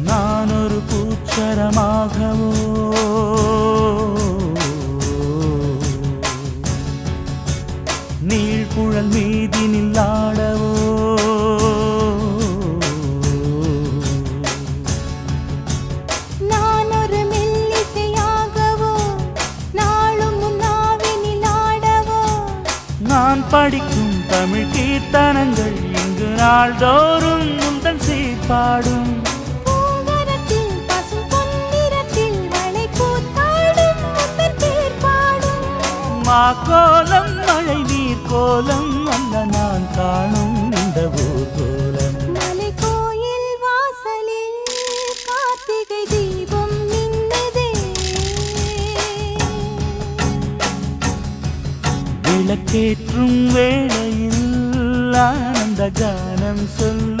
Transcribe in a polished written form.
நான் ஒரு பூச்சரமாகவோ நீழ்குழல் மீதினில் ஆடவோ நான் ஒரு மெல்லிசையாகவோ நாளும் முன்னாவினில் ஆடவோ நான் படிக்கும் தமிழ் கீர்த்தனங்கள் இங்கு நாள்தோறும் முந்தன் சீர்பாடும் பூங்கரத்தில் பசும் பொன்னிறத்தில் வளை கூத்தாடும் முந்தன் தேர்பாடும் மாக்கோலம் மழை நீர் கோலம் அல்ல நான் காணும் இந்த ஊர்கோலம் மலை கோயில் வாசலில் கார்த்திகை தீபம் மின்னுதே விளக்கேற்றும் வேளையில் ஆனந்த கானம் சொல்லும்